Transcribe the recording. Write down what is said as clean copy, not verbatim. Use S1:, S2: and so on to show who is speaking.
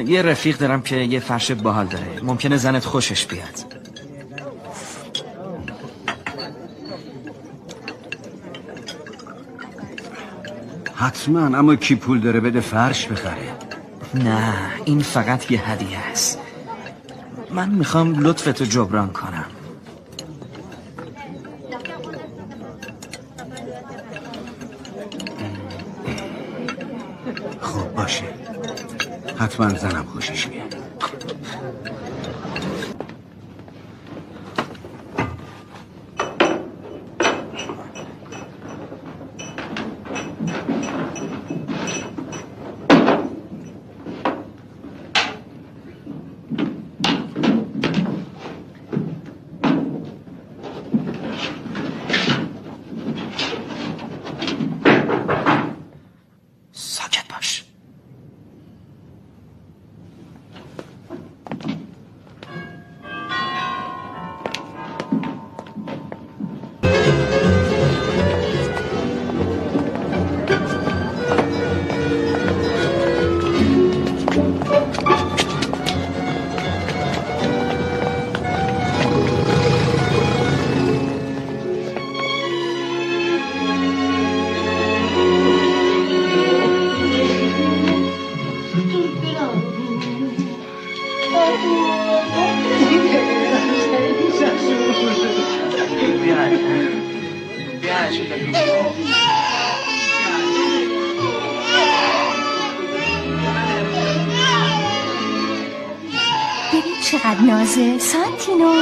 S1: یه رفیق دارم که یه فرش باحال داره، ممکنه زنت خوشش بیاد.
S2: حتما، اما کی پول داره بده فرش بخره؟
S1: نه، این فقط یه هدیه است. من میخوام لطفتو جبران کنم.
S2: خب باشه، حتما زنم خوشش میاد.
S1: ساکت باش.
S3: ببین چقدر نازه سانتینو.